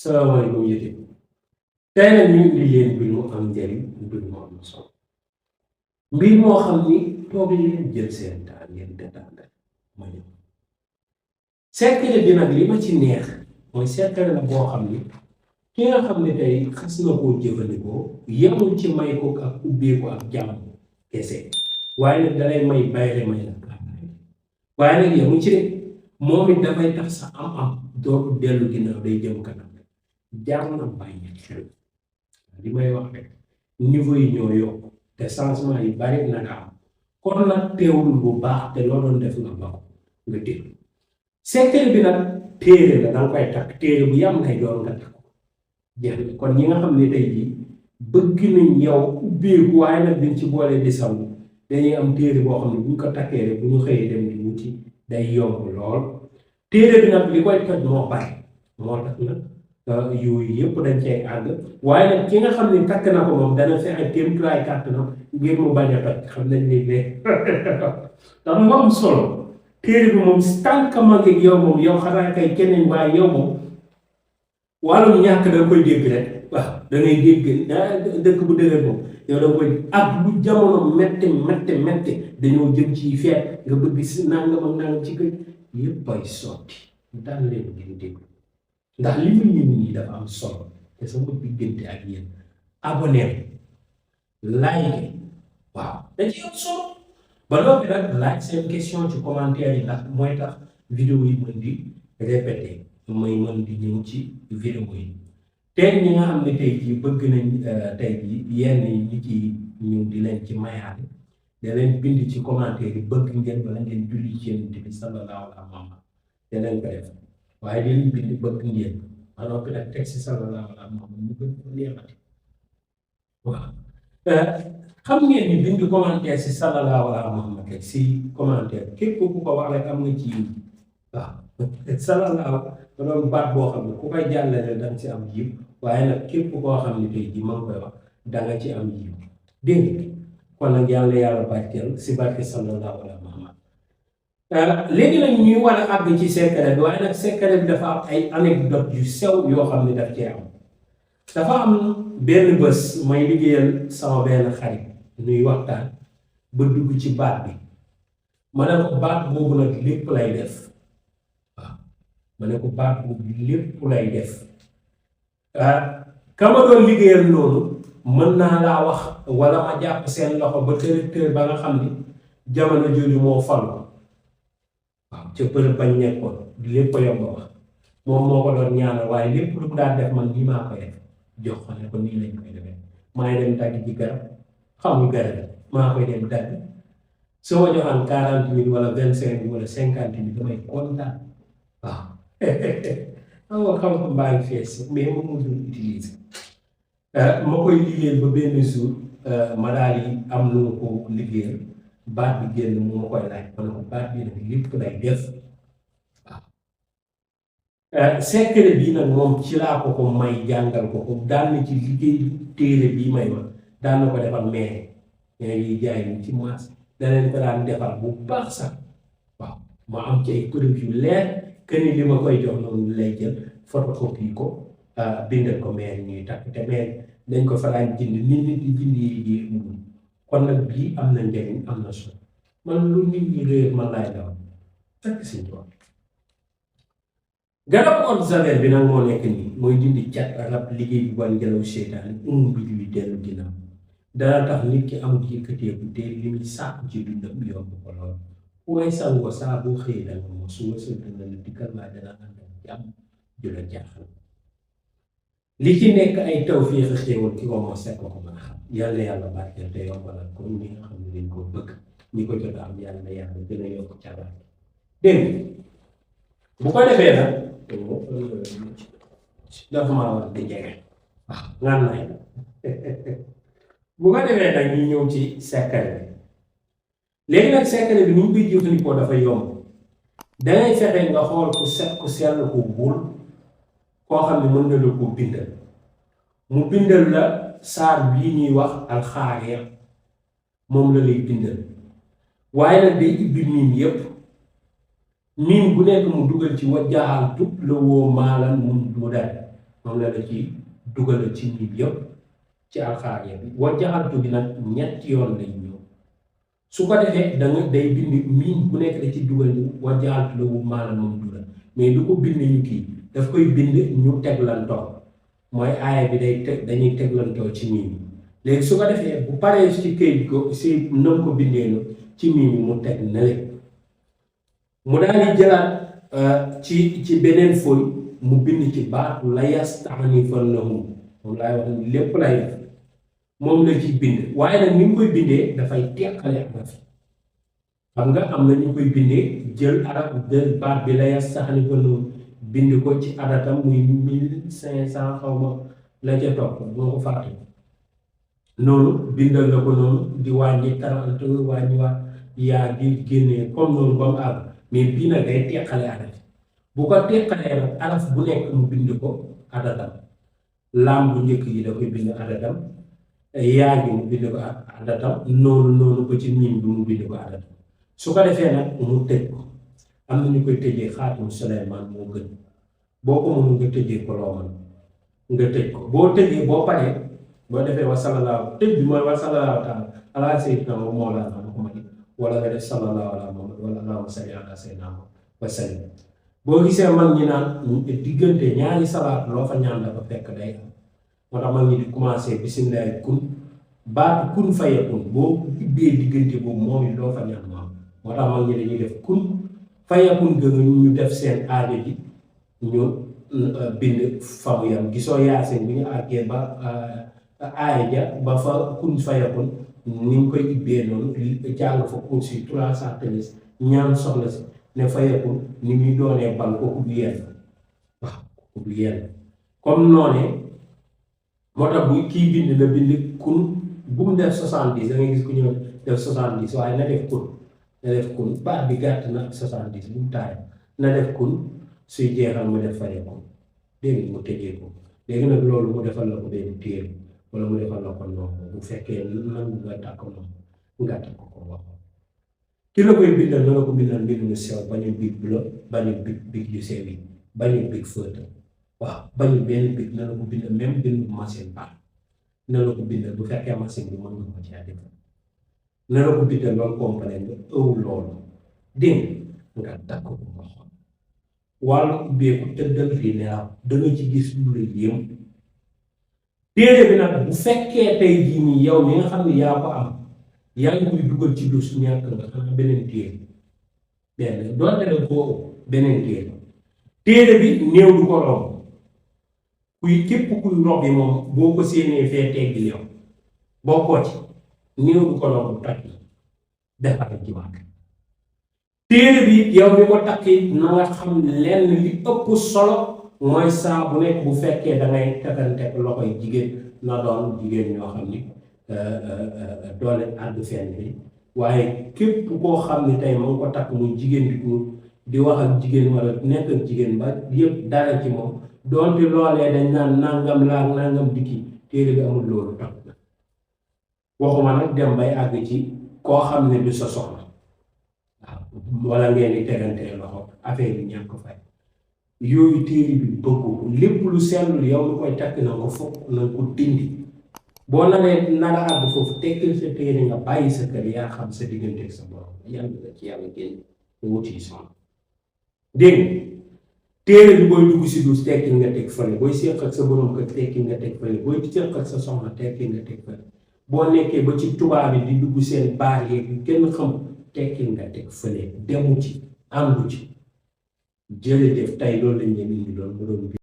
salaamaaleykum yéen tey nag ñu indi leen mbir mu am njëriñ mbir mu am solo mbir moo xam ni toog leen jël seen temps ngeen détendre ma ñëw secret bi nag li ma ci neex mooy secret la boo xam ni ki nga xam ne tey xas na koo jëfandikoo yemul ci may ko ak ubbeeku ak jàmm kese waaye nag dalay may bayre may la kaaraange waaye nag yemul ci de moom it dafay tax sa am-am dootu dellu ginnaaw day jëm kanam jaar na bàyyi xel li may wax rek niveau yi ñoo yokk te changement yi bari na nga am kon nag teewul bu baax te loo doon def nga ba ko nga déglu secret bi nag téere la danga koy takk téere bu yam lay doon nga takk jeex na kon ñi nga xam ne tey jii bëgg nañ yow ubbeeku waaye nag dañ ci boole di saw dañuy am téere boo xam ne bu ñu ko takkee rek bu ñu xëyee dem di wuti day yomb lool téere bi nag li koy toj moo bari moo tax nag yooyu yëpp dañ cay àgg waaye nag ki nga xam ne takk na ko moom dana fexe téemtulaay kàttanam ngir mu bañ a toj xam nañ ni ne ndax mu am solo téere bi moom tànk ma ngi yow moom yow xanaa kay keneen waaye yow moom wàllum ñàkk da nga koy dégg rek waaw da ngay dégg dëkk bu dëgër moom yow da nga koy ak bu jamono métti dañoo jëm ci feet nga bëgg si nangam ak nangam ci kër yëpp ay sotti daan leen ngeen déglu ndax li muy ñun ñii dafa am solo te sama diggante ak yéen abonné like waaw da ci am solo ba noppi nag laaj seen question ci commentaire yi ndax mooy tax vidéo yi mën di répété mooy mën di ñëw ci vidéo yi te ñi nga xam ne tey jii bëgg nañ tey jii yenn ñi ci ñëw di leen ci mayaale da leen bind ci commentaire yi bëgg ngeen wala ngeen julli ci Yonent bi sallallahu alayhi wa sallam da leen ko def waaye di leen bind bëgg ngeen ba noppi nag teg si sallallahu alayhi wa sallam mu gën ko neexati waaw xam ngeen ni bind commentaire si sallallahu alayhi wa sallam rek si commentaire képp ku ko wax rek am nga ci waaw sallallahu ba doon baat boo xam ne ku koy jàllale da nga ci am yiw waaye nag képp koo xam ne tey jii ma ngi koy wax da nga ci am yiw dégg nga kon nag yàlla barkeel si barke sallallahu alayhi wa sallam léegi nag ñuy war a àgg ci secret bi waaye nag secret bi dafa am ay anecdote yu sew yoo xam ne daf cee am dafa am benn bés may liggéeyal sama benn xarit nuy waxtaan ba dugg ci baat bi ma ne ko baat boobu nag lépp lay def waaw ma ne ko baat boobu lépp lay def ka ma doon liggéeyal noonu mën naa laa wax wala ma jàpp seen loxo ba directeur ba nga xam ni jamono jooju moo falu waaw ca bërëb bañ nekkoon lépp a yomb wax moom moo ko doon ñaanal waaye lépp lu mu daan def man nii maa koy def jox ko ne ko nii lañ koy defee maay dem dagg ci garab xamul garab maa koy dem dagg soo ma joxaan 40 000 wala 25 000 wala 50 000 damay kontaan waaw xam-xam baa ngi fees mais moom moo doon utiliser ma koy liggéeyal ba benn jour ma daal di am lu ma ko liggéeyal baat bi génn mu ma koy laaj ma ne ko baat bi nag lépp lay def waaw secret bi nag moom ci laa ko may jàngal ko daan na ci liggéey téere bii may ma daan na ko defal meere yi jaay ni ci maas daneen ko daan defal bu baax sax waaw ma am ci ay preuve yu leer que ni li ma koy jox noonu lay jël photocopie ko bindal ko meere ñuy takk te meere dañ ko fa daan jënd nit di jënd yi kon nag bii am na njëriñ am na solo man lu nit ñi réer man laay daw fekk si tool garab eau de javel bi nag moo nekk nii mooy dindi cat rab liggéey bu bon ngelaw seytaane bi luy dellu ginnaaw dana tax nit ki amul yëkkateeku te li muy sàkku ci dundam yomb ko lool ku may sang ko saa boo xëyee da nga moom su ma sëdd na la dikkal maa dana ànd ak jàmm ju la jaaxal li ci nekk ay taw fii xa xéewal ki ko moo sekk ko mën a xam yàlla barkeel te yombalal ko ñi nga xam ne dañ ko bëgg ñi ko jot a am yàlla gën a yokk ca barke dégg bu ko defee nag dafa maa war di jege waaw ngaan naay bu ko defee nag ñu ñëw ci secret bi léegi nag secret bi ni ñu koy jëfandikoo dafa yomb dangay fexe nga xool ku set ku sell ku wóor koo xam ne mën na la koo bindal mu bindal la saar bii ñuy wax alxaariya moom la lay bindal waaye nag day ibbi miim yépp miim bu nekk mu dugal ci wajjaxaltu la woo maalan mu dal moom la ci dugal ci miim yëpp ci alxaariya bi wajjaxaltu bi nag ñetti yoon lay ñëw su ko defee da nga day bind miim bu nekk da ci dugal ni wajjaxaltu la wu maanaam moom dula mais du ko bind ñu kii daf koy bind ñu teglantoo mooy aaya bi dañuy teglantoo ci miim léegi su ko defee bu paree ci këyit ko si nam ko bindee no ci miim yi mu teg na le mu daal di jëlaat ci beneen fooy mu bind ci baatu la yastaxnifannahu moom laay wax ni lépp lay def moom la ci bind waaye nag ni mu koy bindee dafay teqale araf xam nga am na ñu koy bindee jël baat bi la yastaxnifannahu bind ko ci adatam muy 1500 xaw ma la ca topp moo ko fàtte noonu bindal la ko noonu di wàññi 40 wàññiwaat yaa di génnee comme noonu ba mu àgg mais bii nag day teqale araf bu ko teqalee nag araf bu nekk mu bind ko adatam laam bu njëkk yi da koy bind adatam yaa gi mu bind ko adatam noonu ba ci miim bi mu bind ko adatam su ko defee nag mu tëj ko am na ñu koy tëjee xaatimu Suleymaan moo gën boo ko mënul nga tëjee ko loo mën nga tëj ko boo tëjee boo paree boo defee wa sallallahu tëj bi mooy wa sallallahu taala ala sayyidina mawlana Muhammad wala nga def sallallahu ala Muhammad wala allahumma salli ala sayyidina wa sallim boo gisee mag ñi naan diggante ñaari salaat loo fa ñaan dafa fekk day am moo tax mag ñi di commencé bisimilahi kun baatu kun fayakun boo ubbee diggante boobu moom it loo fa ñaan moom moo tax mag ñi dañuy def kun fayakun gënu ñu def seen aajo ji ñu bind famu yam gisoo yaasin bi ñu àggee ba aaya ja ba fa kun fayakun ni ñu koy ubbee noonu jàng fa kun si 313 ñaan soxla si ne fayakun ni muy doonee bal kooku du yenn waaw kooku du yenn comme noonee moo tax bu kii bind la bind kun bu mu def 70 da ngay gis ku ñëw def 70 waaye na def kun baat bi gàtt na 70 bu mu taay na def kun suy jeexal mu def fayakun dégg mu tëjee ko léegi nag loolu mu defal la ko benn téere wala mu defal la ko noonu bu fekkee nangu nga tàkk noonu nga tàkk ko wax ki la koy bindal na la ko bindal mbir mu sew bañu big bleu bañu big yu sew yi bañu big feutre waaw bañu benn big na la ko bindal même bindu machine baax na la ko bindal bu fekkee machine bi mën nga ko caa defal na la ko bindal loolu complet nga ëw loolu dégg nga tàkk ko nga xool wàllu ubbeeku tëddal fii nelaw da nga ci gis lu la yéem téere bi nag bu fekkee tey jii nii yow mi nga xam ne yaa ko am yaa ngi koy dugal ci dus ñàkk nga xanaa beneen téere benn doonte da koo beneen téere bi néew du ko romb képp kuy rob yi moom boo ko séenee fee teggil yow bokkoo ci néew du ko romb takk defar ci wàkk téere bi yow mi ko takki na nga xam lenn li ëpp solo mooy saa bu nekk bu fekkee dangay teganteeg loxoy jigéen na doon jigéen ñoo xam ni doole àddu fenn bi waaye képp koo xam ne tey mu ngi ko takk muy jigéen di wax ak jigéen wala nekk ak jigéen ba yëpp dara ci moom doonte loolee dañ naan nangam laa nangam dikki téere bi amul loolu takk na waxuma nag dem bay àgg ci koo xam ne du sa soxla wala ngeen di tegantee loxo affaire yi ñàkk ko fay yooyu téere bi bëgg ko lépp lu sellul yow lu koy takk na ko fokk na ko dindi boo naree nara àgg foofu tekkil sa téere nga bàyyi sa kër yaa xam sa diggante ak sa borom yàlla la ci yàlla génn nga wuti soxna dégg téere bi booy dugg si duus tekkil nga teg fële booy séq ak sa borom kër tekkil nga teg fële booy séq ak sa soxna tekkil nga teg fële boo nekkee ba ci tubaab yi di dugg seen baar yeeg kenn xam tekkil nga teg fële demu ci àndu ci jërëjëf tey loolu lañ leen indi loolu mu doon